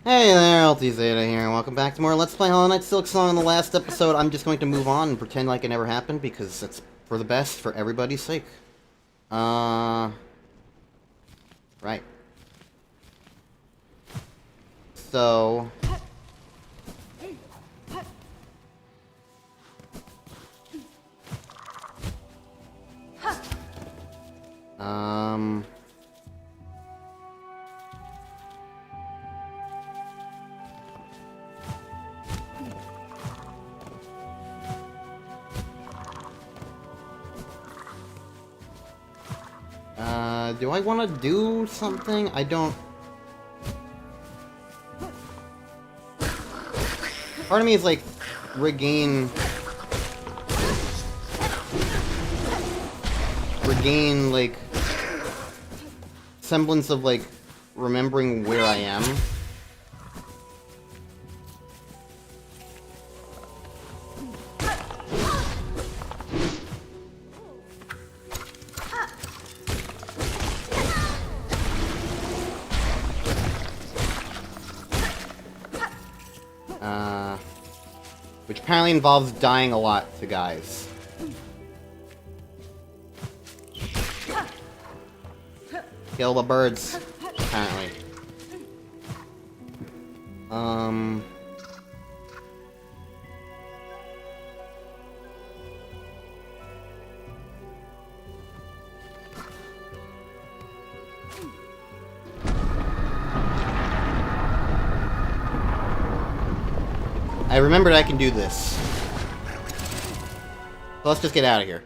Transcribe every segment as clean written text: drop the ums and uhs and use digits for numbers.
Hey there, LT Zeta here, and welcome back to more Let's Play Hollow Knight Silksong. In the last episode, I'm just going to move on and pretend like it never happened, because it's for the best, for everybody's sake. Right. So... do I want to do something? I don't... Part of me is like, regain, like, semblance of, like, remembering where I am. Which apparently involves dying a lot to guys. Kill the birds, apparently. I remembered I can do this. So let's just get out of here.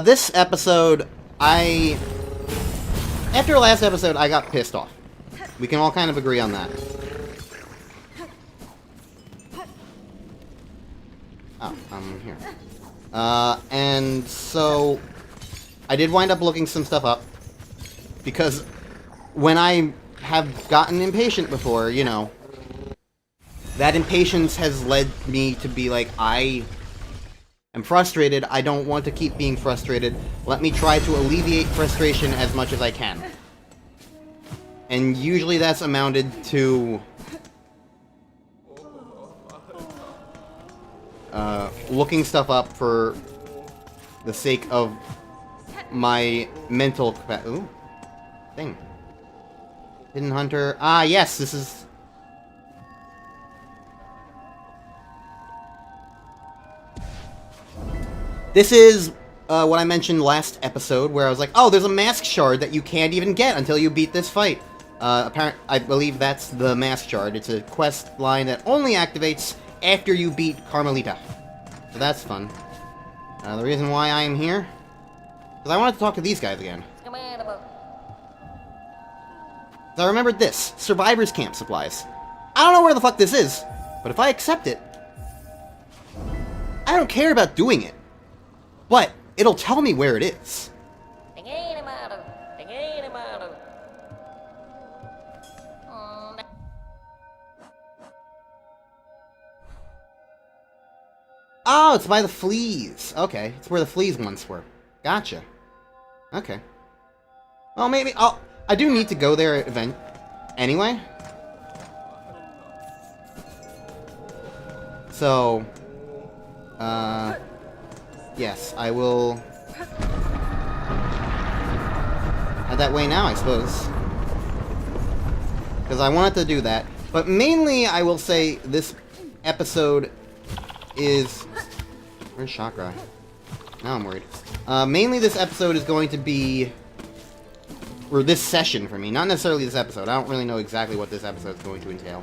This episode, after the last episode, I got pissed off. We can all kind of agree on that. Oh, I'm here. And so, I did wind up looking some stuff up. Because when I have gotten impatient before, you know, that impatience has led me to be like, I am frustrated, I don't want to keep being frustrated, let me try to alleviate frustration as much as I can. And usually that's amounted to... looking stuff up for the sake of my mental capacity. Ooh. Thing. Hidden Hunter. Ah, yes, this is... This is what I mentioned last episode, where I was like, oh, there's a mask shard that you can't even get until you beat this fight. I believe that's the mask shard. It's a quest line that only activates after you beat Carmelita. So that's fun. The reason why I'm here? Because I wanted to talk to these guys again. So I remembered this. Survivors Camp supplies. I don't know where the fuck this is, but if I accept it, I don't care about doing it. But it'll tell me where it is. Oh, it's by the fleas. Okay, it's where the fleas once were. Gotcha. Okay. Well, maybe I do need to go there anyway. So, yes, I will head that way now, I suppose. Because I wanted to do that. But mainly, I will say, this episode is... Where's Chakra? Now I'm worried. Mainly this episode is going to be... Or this session for me, not necessarily this episode. I don't really know exactly what this episode is going to entail.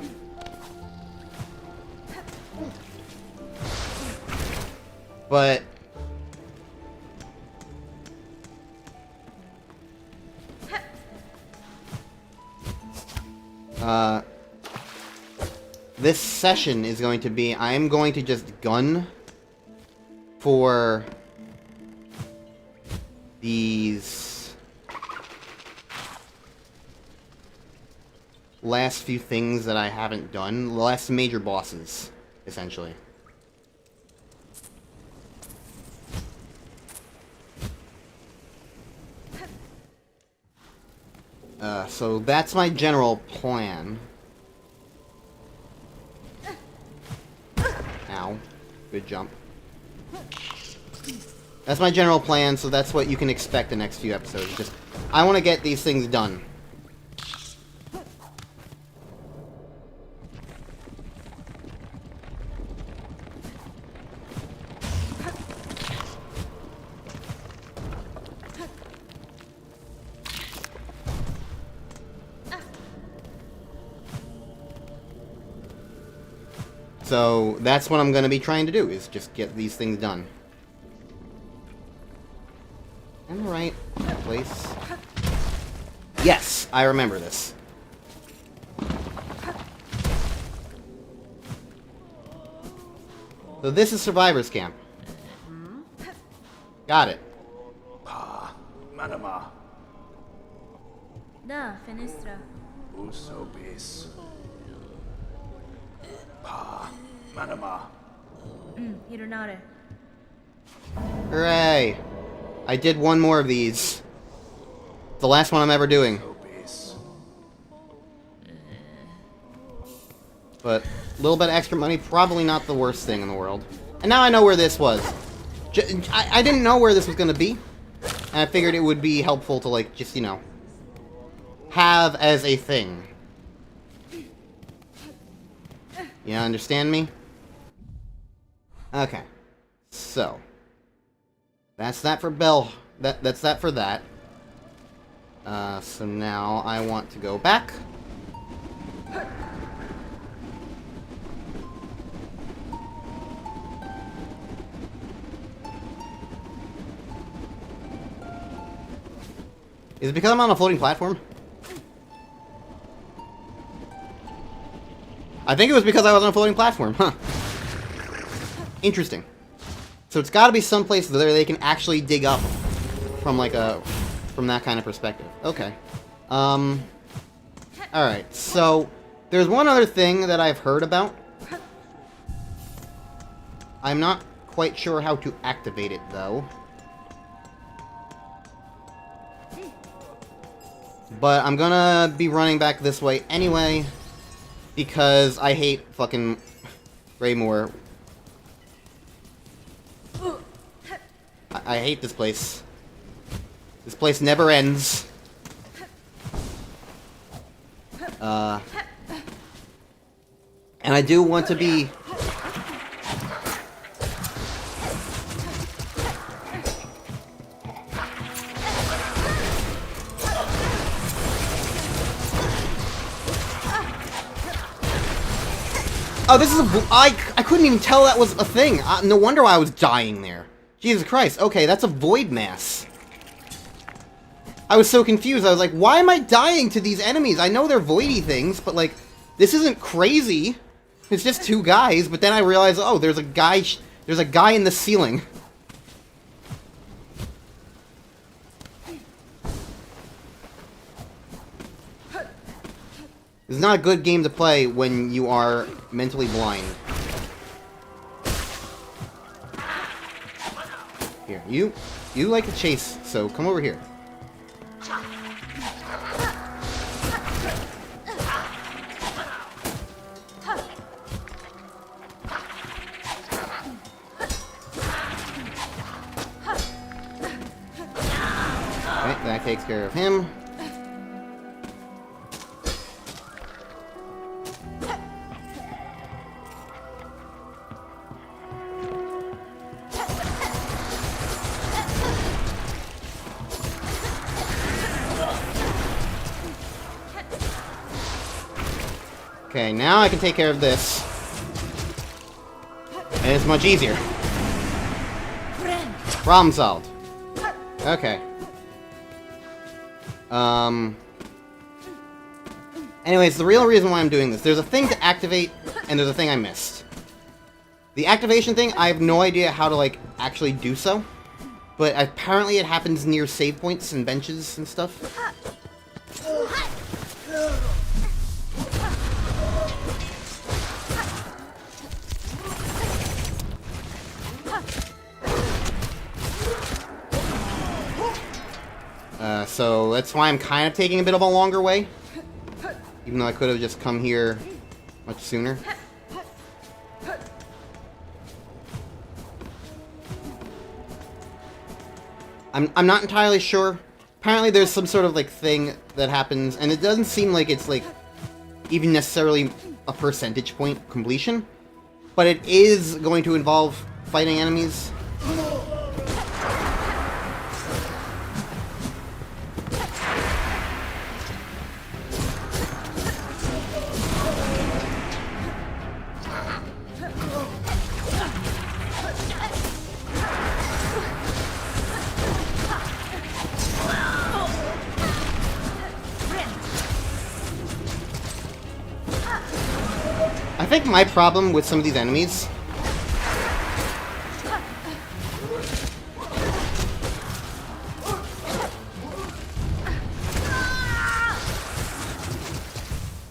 But... this session is going to be... I am going to just gun for these last few things that I haven't done. The last major bosses, essentially. So that's my general plan. Good jump. That's my general plan, so that's what you can expect the next few episodes. Just, I want to get these things done. So, that's what I'm going to be trying to do, is just get these things done. Am I right place? Yes, I remember this. So this is Survivor's Camp. Got it. Manama. Da, fenestra. Uso bis. Manama. Hironare. Hooray! I did one more of these. The last one I'm ever doing. But a little bit of extra money, probably not the worst thing in the world. And now I know where this was. I didn't know where this was going to be. And I figured it would be helpful to, like, just, you know, have as a thing. You understand me? Okay. So. That's that for Bell. That's that for that. So now I want to go back. Is it because I'm on a floating platform? I think it was because I was on a floating platform, huh? Interesting. So it's got to be someplace where they can actually dig up from like from that kind of perspective. Okay. Alright, so there's one other thing that I've heard about. I'm not quite sure how to activate it though. But I'm gonna be running back this way anyway, because I hate fucking Raymore. I hate this place. This place never ends. And I do want to be... Oh, this is a... I couldn't even tell that was a thing. No wonder why I was dying there. Jesus Christ. Okay, that's a void mass. I was so confused. I was like, why am I dying to these enemies? I know they're voidy things, but, like, this isn't crazy. It's just two guys, but then I realized, oh, there's a guy in the ceiling. This is not a good game to play when you are mentally blind. Here, you like to chase, so come over here. Alright, that takes care of him. Okay, now I can take care of this. And it's much easier. Problem solved. Okay. Anyways, the real reason why I'm doing this, there's a thing to activate, and there's a thing I missed. The activation thing, I have no idea how to, like, actually do so. But apparently it happens near save points and benches and stuff. So that's why I'm kind of taking a bit of a longer way. Even though I could have just come here much sooner. I'm not entirely sure. Apparently there's some sort of, like, thing that happens, and it doesn't seem like it's, like, even necessarily a percentage point completion. But it is going to involve fighting enemies. I think my problem with some of these enemies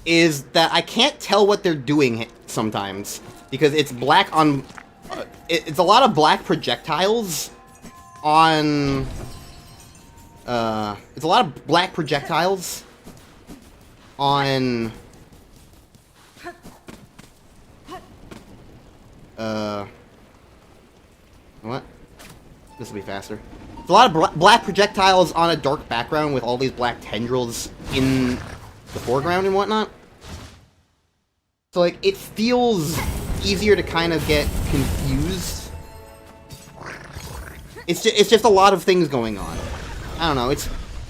is that I can't tell what they're doing sometimes, because it's black on... it's a lot of black projectiles on... it's a lot of black projectiles on... what? This will be faster. There's a lot of black projectiles on a dark background with all these black tendrils in the foreground and whatnot. So, like, it feels easier to kind of get confused. It's just a lot of things going on. I don't know, it's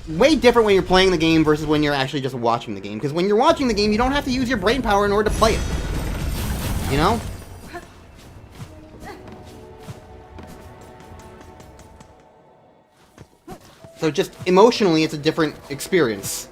way different when you're playing the game versus when you're actually just watching the game. Because when you're watching the game, you don't have to use your brain power in order to play it. You know? So just emotionally, it's a different experience.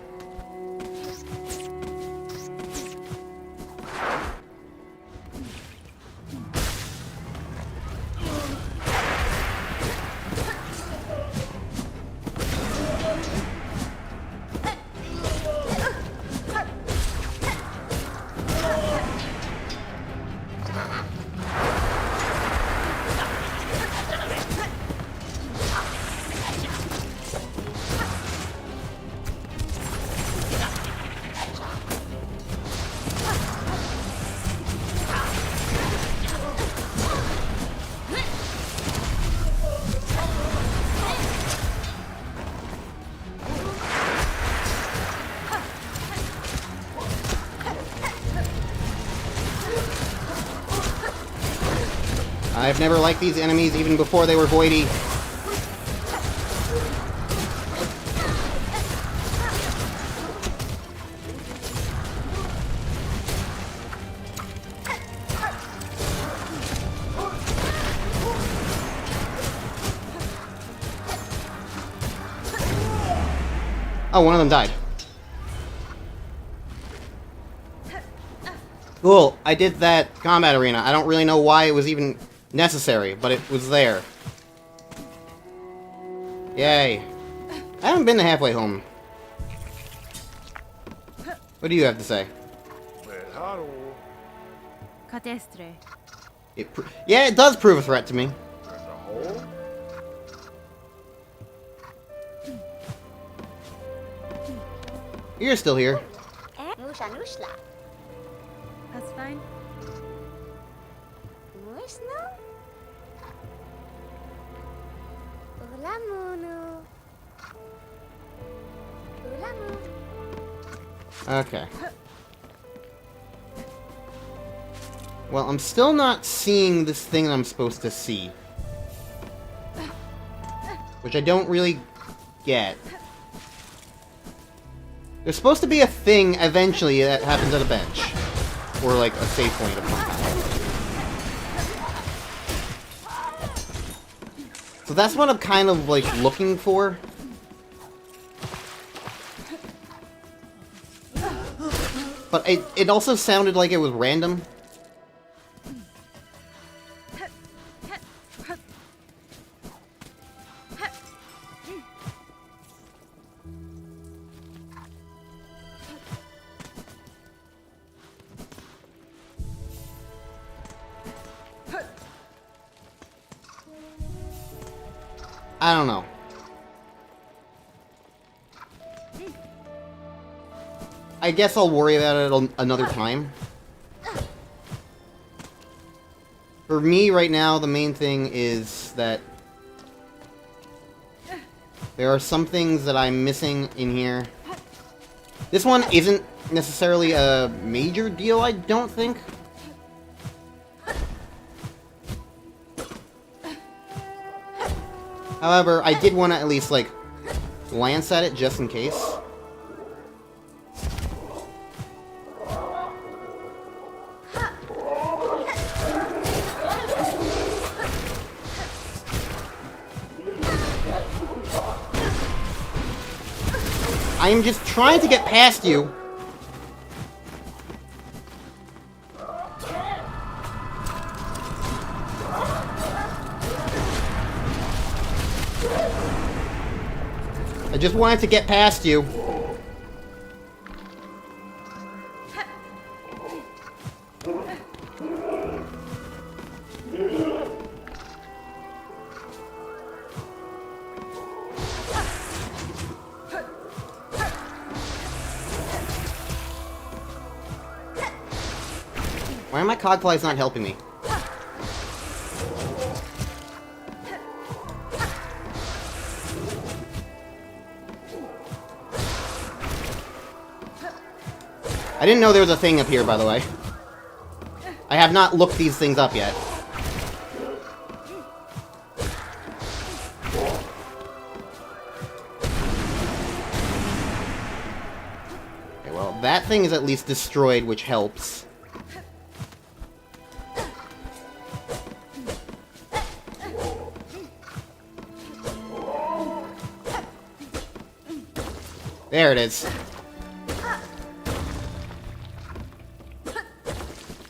I've never liked these enemies even before they were voidy. Oh, one of them died. Cool, I did that combat arena. I don't really know why it was even necessary, but it was there. Yay. I haven't been to halfway home. What do you have to say? Catestre. Yeah, it does prove a threat to me. You're still here. That's fine. Okay. Well, I'm still not seeing this thing I'm supposed to see. Which I don't really get. There's supposed to be a thing eventually that happens at a bench. Or like a save point of some kind. So that's what I'm kind of like looking for. But it also sounded like it was random. I don't know. I guess I'll worry about it another time. For me right now, the main thing is that There are some things that I'm missing in here. This one isn't necessarily a major deal, I don't think. However, I did want to at least, like, glance at it just in case. I am just trying to get past you. I just wanted to get past you. Why are my cogflies not helping me? I didn't know there was a thing up here, by the way. I have not looked these things up yet. Okay, well, that thing is at least destroyed, which helps. There it is.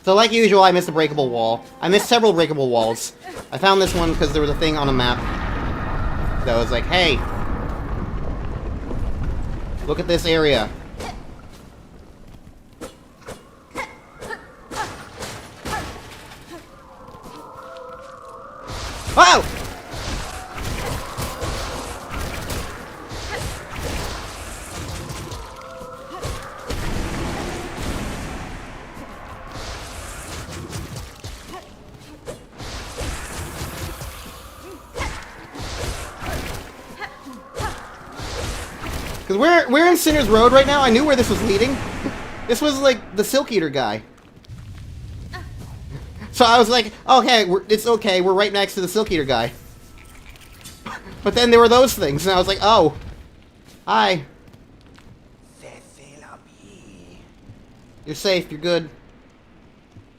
So like usual, I missed a breakable wall. I missed several breakable walls. I found this one because there was a thing on a map that was like, hey, look at this area. Oh! Because we're in Sinner's Road right now. I knew where this was leading. This was like the Silk Eater guy. So I was like, okay, it's okay. We're right next to the Silk Eater guy. But then there were those things, and I was like, oh, hi. You're safe. You're good.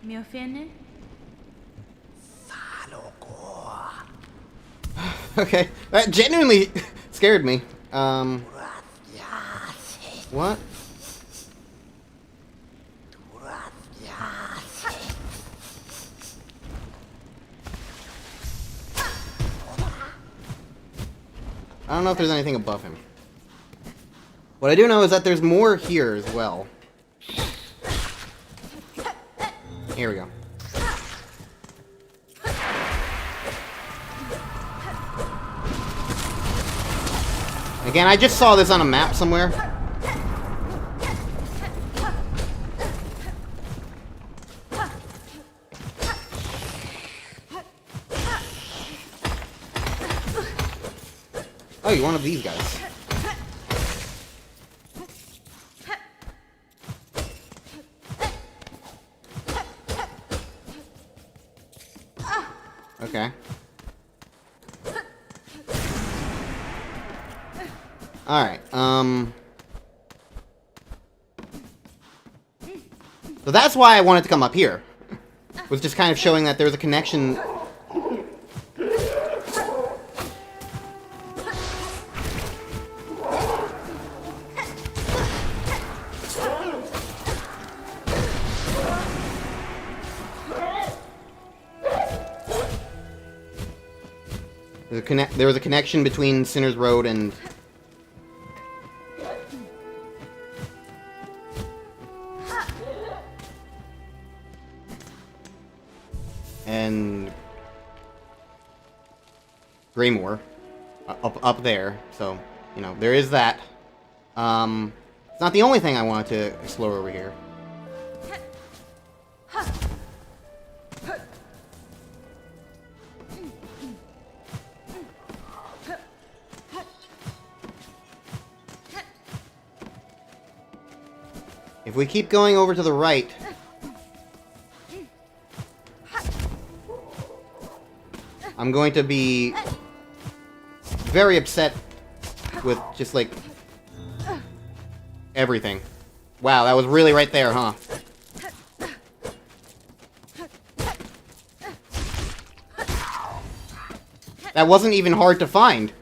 Mi offende? Okay, that genuinely scared me. What? I don't know if there's anything above him. What I do know is that there's more here as well. Here we go. Again, I just saw this on a map somewhere. Oh, you're one of these guys. Okay. Alright, so that's why I wanted to come up here. Was just kind of showing that there's a connection. There was a connection between Sinner's Road and... Greymore. Up there. So, you know, there is that. It's not the only thing I wanted to explore over here. If we keep going over to the right... I'm going to be very upset with just, like, everything. Wow, that was really right there, huh? That wasn't even hard to find.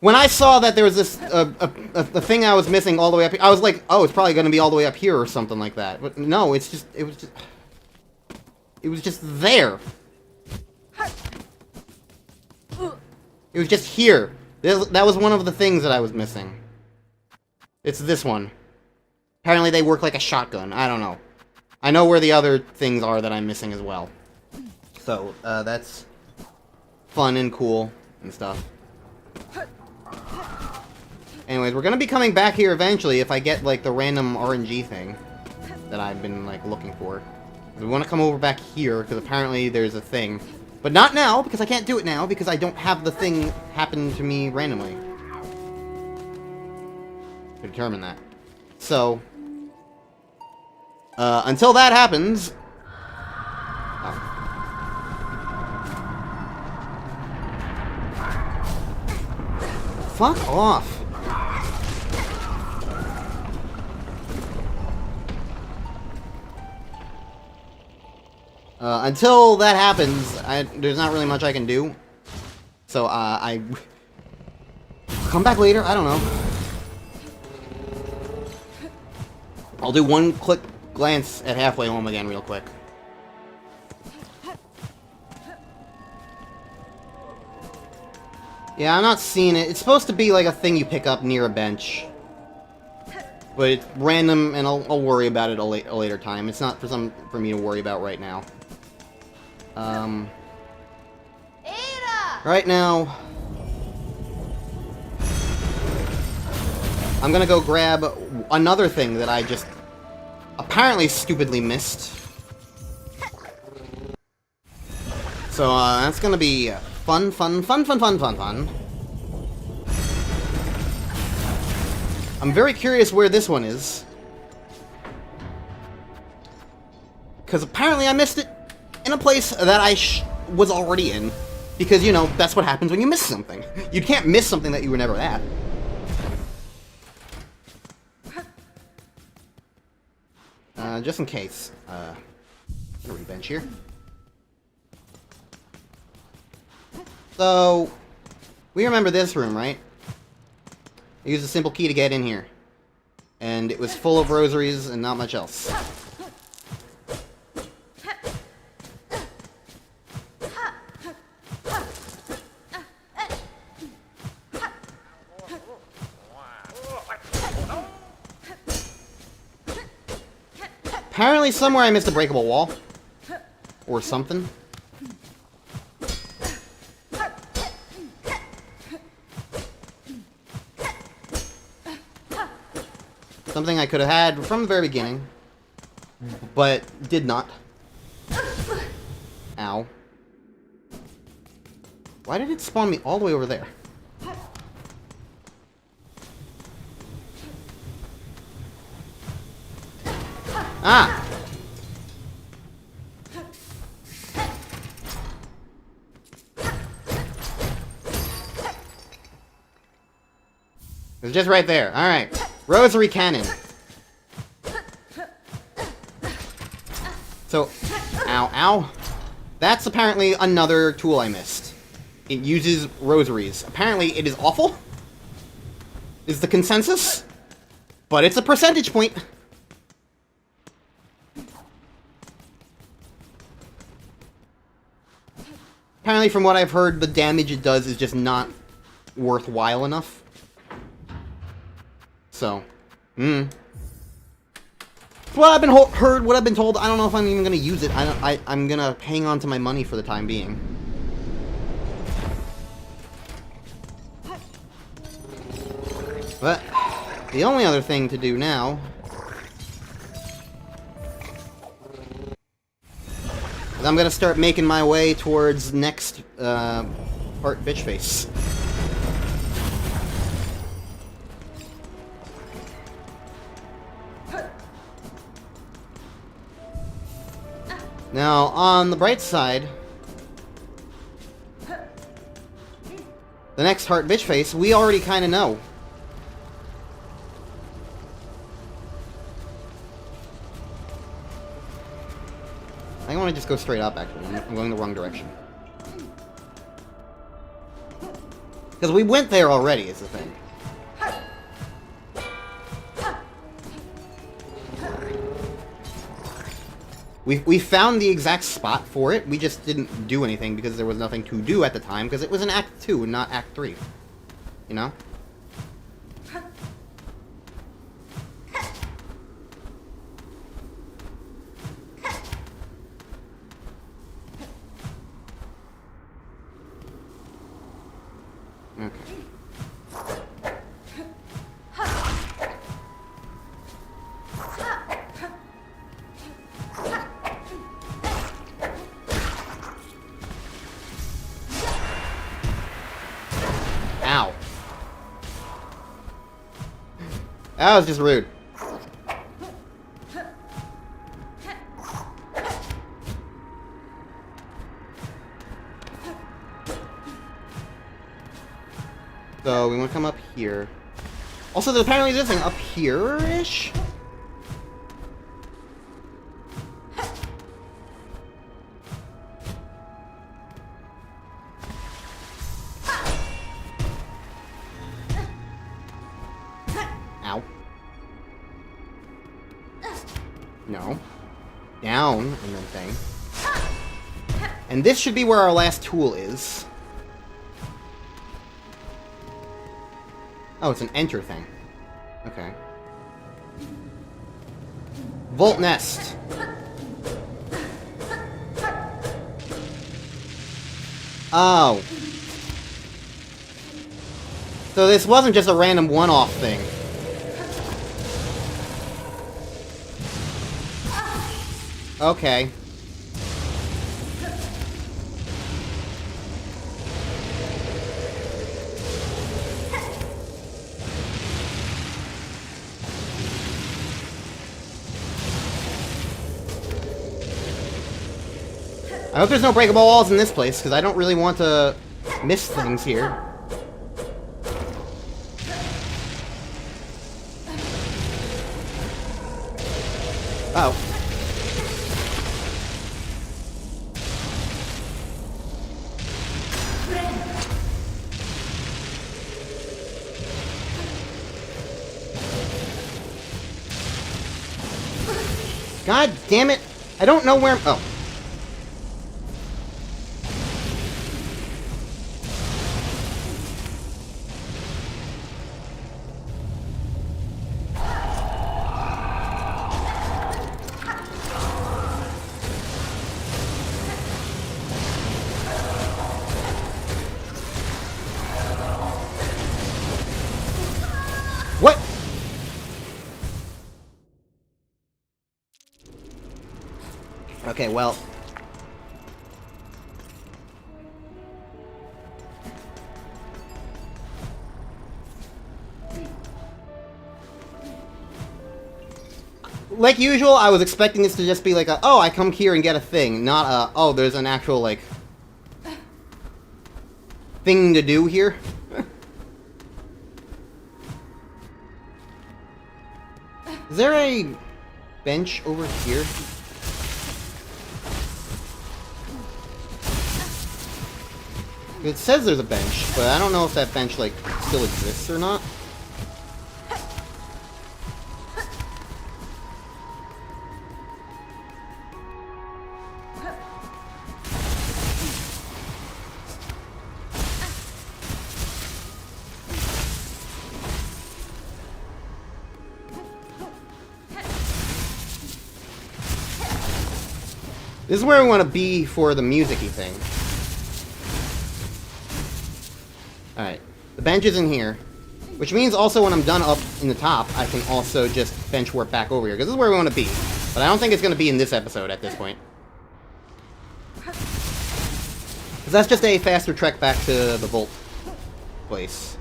When I saw that there was this a thing I was missing all the way up here, I was like, oh, it's probably going to be all the way up here or something like that. But no, it was just there. It was just here. That was one of the things that I was missing. It's this one. Apparently they work like a shotgun. I don't know. I know where the other things are that I'm missing as well. So, that's fun and cool and stuff. Anyways, we're gonna be coming back here eventually if I get, like, the random RNG thing that I've been, like, looking for. We want to come over back here, because apparently there's a thing. But not now, because I can't do it now, because I don't have the thing happen to me randomly. To determine that. So, until that happens... Oh. Fuck off. Until that happens, there's not really much I can do. So, I... come back later? I don't know. I'll do one quick glance at Halfway Home again real quick. Yeah, I'm not seeing it. It's supposed to be like a thing you pick up near a bench. But it's random, and I'll worry about it a later time. It's not for me to worry about right now. Right now, I'm gonna go grab another thing that I just apparently stupidly missed. So, that's gonna be fun. I'm very curious where this one is. Because apparently I missed it in a place that I was already in. Because, you know, that's what happens when you miss something. You can't miss something that you were never at. Just in case. Bench here. So, we remember this room, right? I used a simple key to get in here. And it was full of rosaries and not much else. Apparently somewhere I missed a breakable wall. Or something. Something I could have had from the very beginning. But did not. Ow. Why did it spawn me all the way over there? Ah! It's just right there. Alright. Rosary cannon. So, ow. That's apparently another tool I missed. It uses rosaries. Apparently it is awful. Is the consensus. But it's a percentage point. Apparently, from what I've heard, the damage it does is just not worthwhile enough. So, what I've been heard, what I've been told. I don't know if I'm even gonna use it. I'm gonna hang on to my money for the time being. But the only other thing to do now is I'm gonna start making my way towards next part bitch face. Now, on the bright side, the next heart bitch face, we already kind of know. I think I want to just go straight up, actually. I'm going the wrong direction. Because we went there already, is the thing. We found the exact spot for it, we just didn't do anything because there was nothing to do at the time, because it was in Act 2 and not Act 3. You know? Okay. Ow. That was just rude. So we want to come up here. Also, there's apparently this thing up here-ish? Ow. No. Down, and then thing. And this should be where our last tool is. Oh, it's an enter thing. Okay. Vault nest. Oh. So this wasn't just a random one-off thing. Okay. I hope there's no breakable walls in this place, because I don't really want to miss things here. Oh. God damn it! I don't know where... Oh. What? Okay, well... Like usual, I was expecting this to just be like a, oh, I come here and get a thing, not a, oh, there's an actual, like, thing to do here. Is there a bench over here? It says there's a bench, but I don't know if that bench, like, still exists or not. This is where we want to be for the music-y thing. Alright. The bench is in here. Which means also when I'm done up in the top, I can also just bench warp back over here. Because this is where we want to be. But I don't think it's going to be in this episode at this point. Because that's just a faster trek back to the vault place.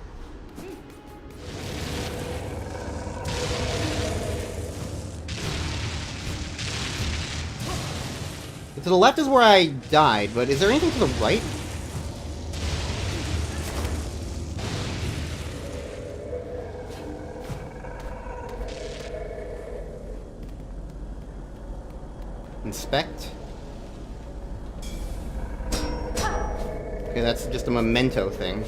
To the left is where I died, but is there anything to the right? Inspect. Okay, that's just a memento thing.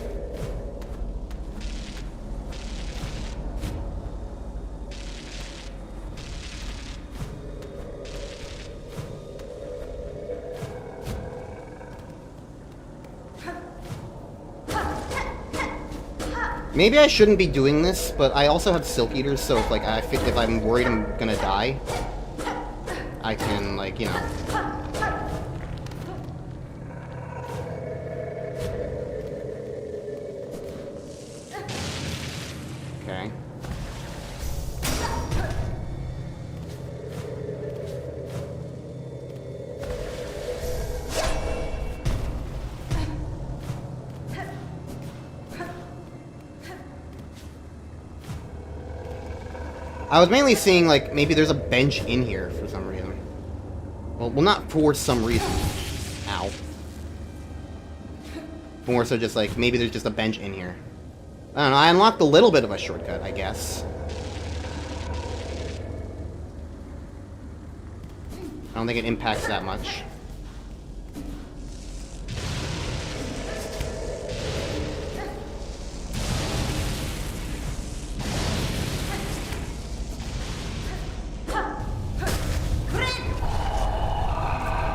Maybe I shouldn't be doing this, but I also have Silk Eaters, so if, like, if I'm worried I'm gonna die, I can, like, you know... Okay. I was mainly seeing, like, maybe there's a bench in here for some reason. Well, not for some reason. Ow. More so just, like, maybe there's just a bench in here. I don't know, I unlocked a little bit of a shortcut, I guess. I don't think it impacts that much.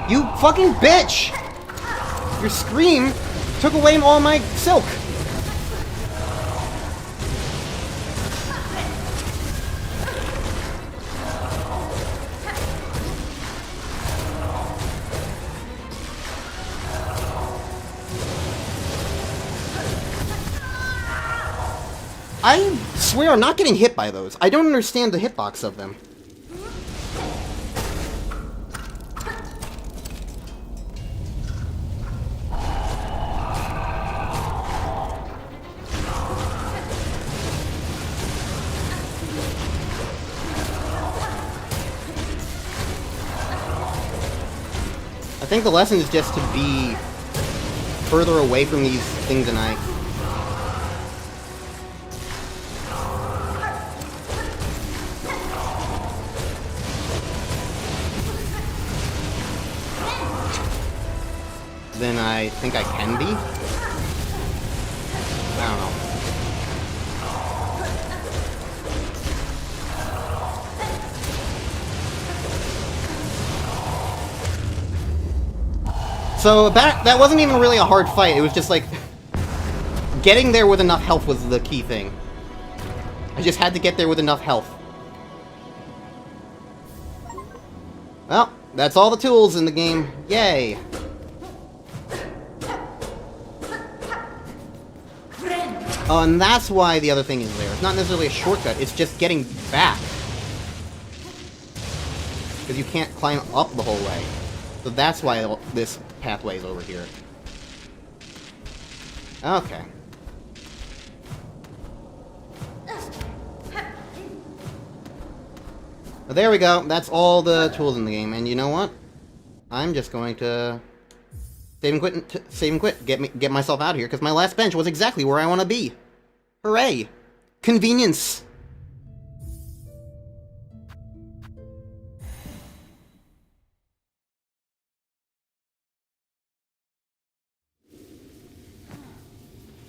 You fucking bitch! Your scream took away all my silk! I swear I'm not getting hit by those. I don't understand the hitbox of them. I think the lesson is just to be further away from these things than I... than I think I can be. I don't know. So that wasn't even really a hard fight. It was just like getting there with enough health was the key thing. I just had to get there with enough health. Well, that's all the tools in the game. Yay! Oh, and that's why the other thing is there. It's not necessarily a shortcut, it's just getting back. Because you can't climb up the whole way. So that's why this pathway is over here. Okay. Well, there we go. That's all the tools in the game. And you know what? I'm just going to save and quit. Get myself out of here, because my last bench was exactly where I want to be. Hooray! Convenience!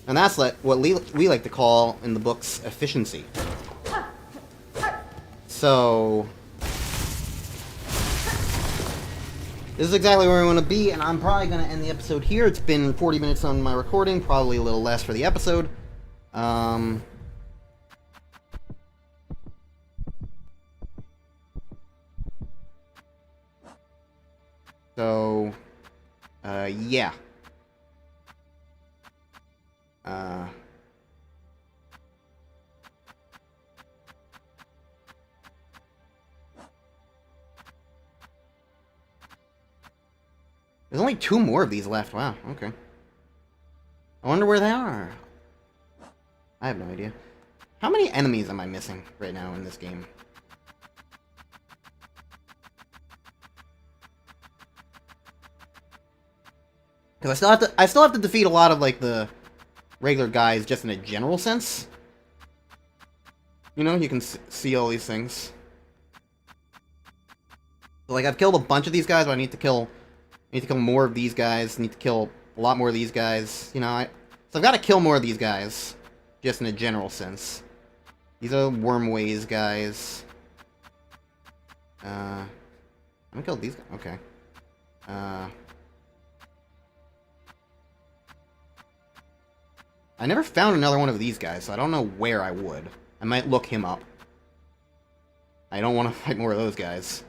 And that's what we like to call, in the books, efficiency. So... this is exactly where I want to be, and I'm probably going to end the episode here. It's been 40 minutes on my recording, probably a little less for the episode. So... yeah. There's only 2 more of these left. Wow, okay. I wonder where they are. I have no idea. How many enemies am I missing right now in this game? Because I still have to defeat a lot of, like, the regular guys just in a general sense. You know, you can see all these things. So, like, I've killed a bunch of these guys, but I need to kill more of these guys. I need to kill a lot more of these guys. You know, so I've got to kill more of these guys, just in a general sense. These are Wormways guys. I'm gonna kill these guys. Okay. I never found another one of these guys, so I don't know where I would. I might look him up. I don't want to fight more of those guys.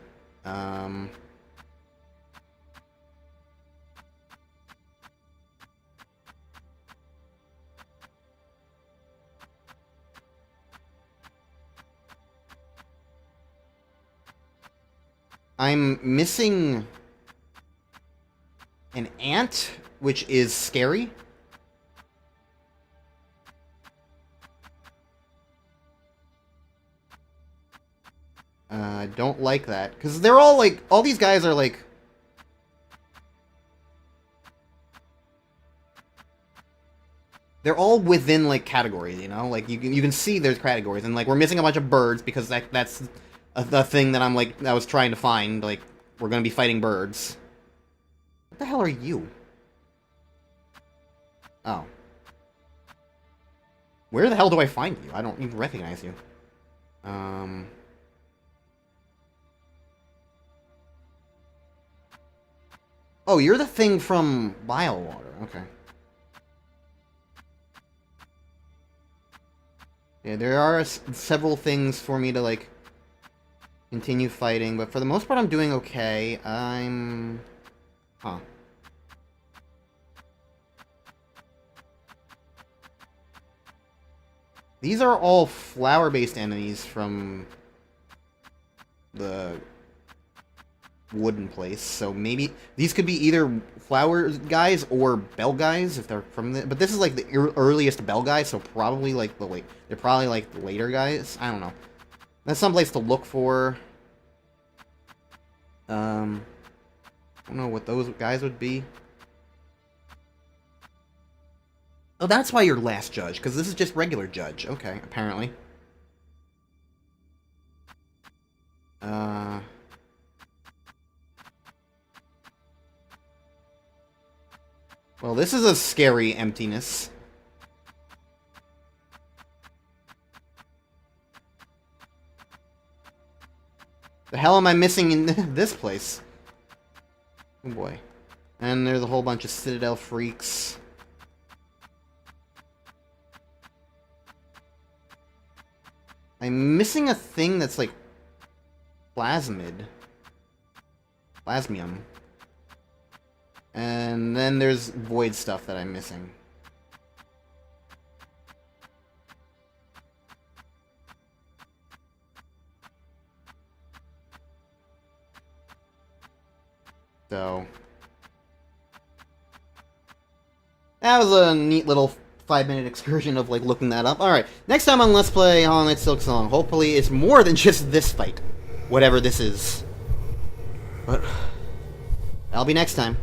I'm missing an ant, which is scary. I don't like that. Because they're all, like... All these guys are, like... They're all within, like, categories, you know? Like, you can see there's categories. And, like, we're missing a bunch of birds because that's the thing that I was trying to find. Like, we're gonna be fighting birds. What the hell are you? Oh. Where the hell do I find you? I don't even recognize you. Oh, you're the thing from Bilewater. Okay. Yeah, there are several things for me to, like, continue fighting, but for the most part I'm doing okay. Huh. These are all flower-based enemies from the wooden place, so maybe these could be either flower guys or bell guys if they're from the... But this is like the earliest bell guys, so probably like they're probably like the later guys. I don't know. That's someplace to look for. I don't know what those guys would be. Oh, that's why you're last judge, because this is just regular judge. Okay, apparently. Well, this is a scary emptiness. The hell am I missing in this place? Oh boy. And there's a whole bunch of Citadel freaks. I'm missing a thing that's like plasmid. Plasmium. And then there's void stuff that I'm missing. So that was a neat little 5-minute excursion of like looking that up. Alright, next time on Let's Play Hornet Silksong, hopefully it's more than just this fight. Whatever this is. But that'll be next time.